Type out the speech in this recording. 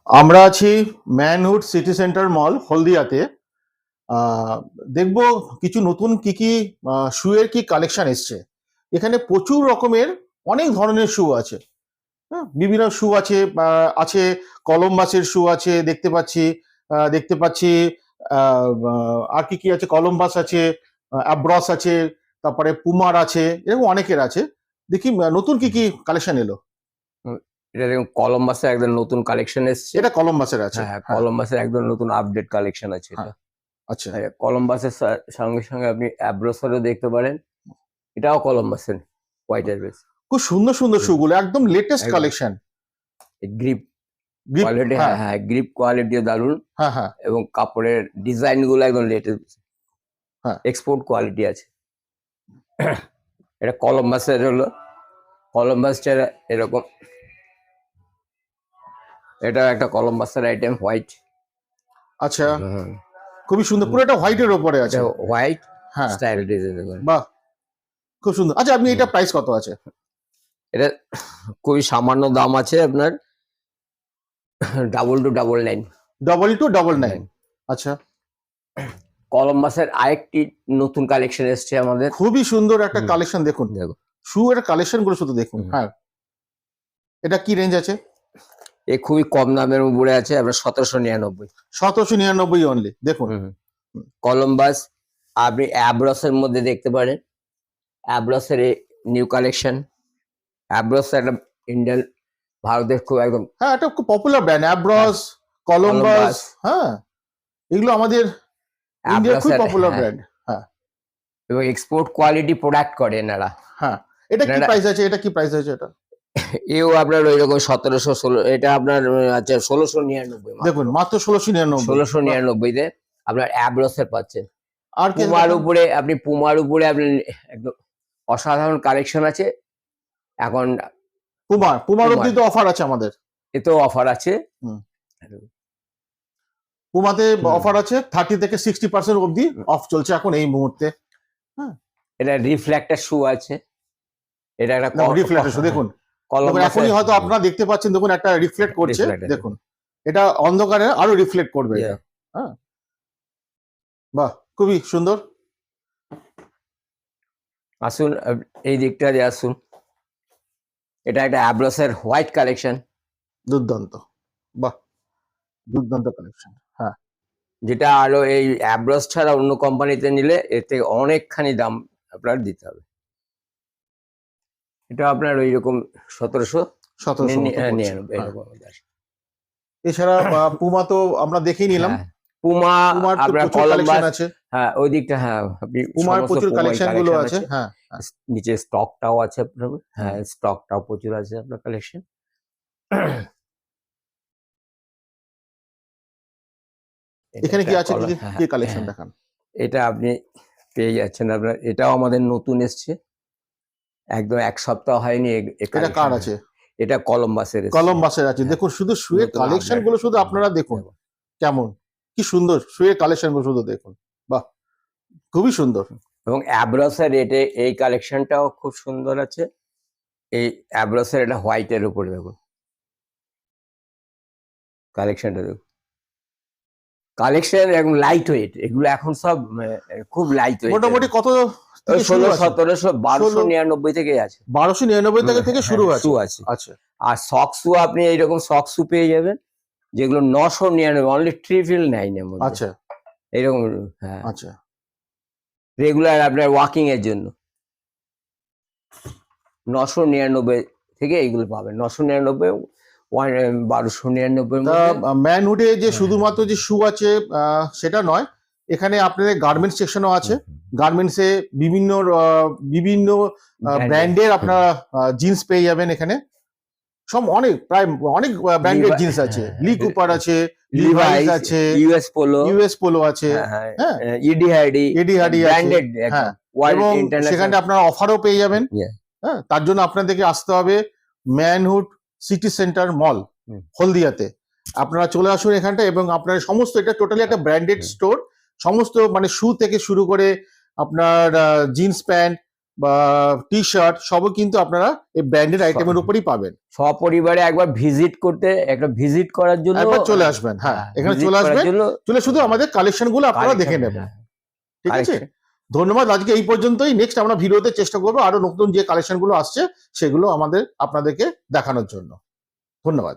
আমরা আছি manhood city centre মল হলদিয়াতে। আহ, দেখবো কিছু নতুন কি শুয়ের কি কালেকশন এসছে। এখানে প্রচুর রকমের অনেক ধরনের শু আছে। হ্যাঁ, বিভিন্ন শু আছে। আছে কলম্বাসের শু আছে, দেখতে পাচ্ছি। আর কি আছে, কলম্বাস আছে, অ্যাব্রস আছে, তারপরে পুমার আছে, এরকম অনেকের আছে। দেখি নতুন কি কালেকশন এলো। হুম, এটা দেখুন কলম্বাসের একদম নতুন কালেকশন এসছে। এটা কলম্বাসের আছে। হ্যাঁ, হ্যাঁ, কলম্বাসের একদম নতুন আপডেট কালেকশন আছে হ্যাঁ, এটা। আচ্ছা। কলম্বাসের সঙ্গে সঙ্গে আপনি অ্যাব্রোসেরও দেখতে পারেন। এটাও কলম্বাসের হোয়াইটের বেস। খুব সুন্দর সুন্দর শুগুলো, একদম লেটেস্ট একদম কালেকশন। গ্রিপ গ্রিপ, কোয়ালিটি, হ্যাঁ হ্যাঁ হ্যাঁ, গ্রিপ কোয়ালিটিও দারুণ হ্যাঁ হ্যাঁ এবং কাপড়ের ডিজাইন গুলো একদম লেটেস্ট, হ্যাঁ। এক্সপোর্ট কোয়ালিটি আছে। এটা কলম্বাসের হলো, কলম্বাসটা এরকম, এটা একটা কলম্বাসের আইটেম হোয়াইট। আচ্ছা, খুবই সুন্দর, পুরো এটা হোয়াইটের ওপরে আছে। এটা হোয়াইট হ্যাঁ, স্টাইল ডিজাইন। বাহ, খুব সুন্দর। আচ্ছা, আপনি এটা প্রাইস কত আছে? এটা খুবই সামান্য দাম আছে আপনার, 2299। 2299। আচ্ছা, কলম্বাসের আরেকটি নতুন কালেকশন এসছে আমাদের। খুবই সুন্দর একটা কালেকশন। দেখুন দেখো, শু এর কালেকশন গুলো শুধু দেখুন। হ্যাঁ, এটা কি রেঞ্জ আছে? এ খুবই কম দামের উপরে আছে, আপনার 1799। 1799 অনলি। দেখুন কলম্বাস আপনি অ্যাব্রসের মধ্যে দেখতে পারেন। অ্যাব্রসের নিউ কালেকশন। অ্যাব্রস একটা ইন্ডিয়ান, ভারতের খুব একদম, হ্যাঁ, এটা খুব পপুলার ব্র্যান্ড, অ্যাব্রস, কলম্বাস। হ্যাঁ, এগুলো আমাদের ইন্ডিয়ার খুব পপুলার ব্র্যান্ড। হ্যাঁ, এবং এক্সপোর্ট কোয়ালিটি প্রোডাক্ট করে এনারা। হ্যাঁ, এটা কি প্রাইস আছে? এটা কি প্রাইস আছে এটা? এও আপনার ওই রকম 1716, এটা আপনার আচ্ছা 1699। দেখুন, মাত্র 1699। 1699-তে আপনার অ্যাব্রসের পাচ্ছেন। আর কি পুমার উপরে, আপনি পুমার উপরে আপনি একদম অসাধারণ কালেকশন আছে এখন। পুমার অব্দি তো অফার আছে আমাদের। এতেও অফার আছে। পুমাতে অফার আছে 30 থেকে 60% অব্দি অফ চলছে এখন এই মুহূর্তে। হ্যাঁ, এটা রিফ্লেক্টার শু আছে। এটা একটা রিফ্লেক্টার শু। দেখুন এখনই হয়তো আপনারা দেখতে পাচ্ছেন, দেখুন একটা রিফ্লেক্ট করছে। দেখুন এটা অন্ধকারে আরো রিফ্লেক্ট করবে এটা। হ্যাঁ, বাহ, খুবই সুন্দর। আসুন এই দিকটা দিয়ে আসুন। এটা একটা অ্যাব্রসের হোয়াইট কালেকশন। দুর্দান্ত, বাহ, দুর্দান্ত কালেকশন। হ্যাঁ, যেটা আরো এই অ্যাব্রস ছাড়া অন্য কোম্পানিতে নিলে এতে অনেকখানি দাম আপনার দিতে হবে। এটা আপনার ওই রকম 1799 এরকম। এছাড়া পুমা তো আমরা দেখেই নিলাম। পুমা আপনার কলম্বাস আছে। হ্যাঁ, ওই দিকটা, হ্যাঁ, আপনি পুমার প্রচুর কালেকশন গুলো আছে। হ্যাঁ, নিচে স্টকটাও আছে আপনার। হ্যাঁ, স্টকটাও প্রচুর আছে আপনার কালেকশন। এখানে কি আছে, কি কালেকশন দেখান? এটা আপনি পেয়ে যাচ্ছেন আপনার, এটাও আমাদের নতুন এসছে, একদম এক সপ্তাহ হয়নি। এটা কার আছে? এটা কলম্বাসের আছে। দেখুন শুধু শুয়ের কালেকশন গুলো শুধু আপনারা দেখুন কেমন, কি সুন্দর শুয়ের কালেকশন গুলো শুধু দেখুন। বাহ, খুবই সুন্দর। এবং অ্যাব্রসের রেটে এই কালেকশনটাও খুব সুন্দর আছে। এই অ্যাব্রসের এটা হোয়াইটের উপরে দেখুন কালেকশনটা, দেখুন কালেকশন একদম লাইট ওয়েট। এগুলো এখন সব খুব লাইট ওয়েট। মোটামুটি কত? 1600, 1299 থেকে আছে। 1299 থেকে শুরু আছে। আচ্ছা, আর সক্সু আপনি এইরকম সক্সু পেয়ে যাবেন যেগুলো 999, অনলি 999 এর মধ্যে। আচ্ছা, এইরকম। হ্যাঁ, আচ্ছা, রেগুলার আপনার ওয়াকিং এর জন্য 999 থেকে এইগুলো পাবেন। 999, 1299। ম্যানহুডে যে শুধুমাত্র যে শু আছে সেটা নয়, এখানে আপনাদের গার্মেন্টস সেকশনও আছে। গার্মেন্টসে বিভিন্ন বিভিন্ন ব্র্যান্ডের আপনারা জিন্স পেয়ে যাবেন এখানে। সব প্রায় অনেক ব্র্যান্ডের জিন্স আছে। লি কুপার আছে, লিভাইস আছে, ইউএস পোলো আছে। হ্যাঁ, এডি হার্ডি ব্র্যান্ডেড। হ্যাঁ, এবং সেখানে আপনারা অফারও পেয়ে যাবেন। হ্যাঁ, তার জন্য আপনাদেরকে আসতে হবে ম্যানহুড সিটি সেন্টার মল হলদিয়াতে। আপনারা চলে আসুন এখানটা, এবং আপনার সমস্ত, এটা টোটালি একটা ব্র্যান্ডেড স্টোর। সমস্ত মানে শু থেকে শুরু করে আপনার জিন্স প্যান্ট, বা টি শার্ট সবও কিন্তু আপনারা এই ব্র্যান্ডেড আইটেমের উপরই পাবেন। সপরিবারে একবার ভিজিট করার জন্য একবার চলে আসবেন, হ্যাঁ এখানে visit চলে করার আসবেন, জন্য চলে শুধু আমাদের কালেকশন গুলো আপনারা দেখে collection, নেবেন। হ্যাঁ, ঠিক আছে, collection। ধন্যবাদ। আজকে এই পর্যন্তই। নেক্সট আমরা ভিডিওতে চেষ্টা করবো আরো নতুন যে কালেকশন গুলো আসছে সেগুলো আপনাদেরকে দেখানোর জন্য। ধন্যবাদ।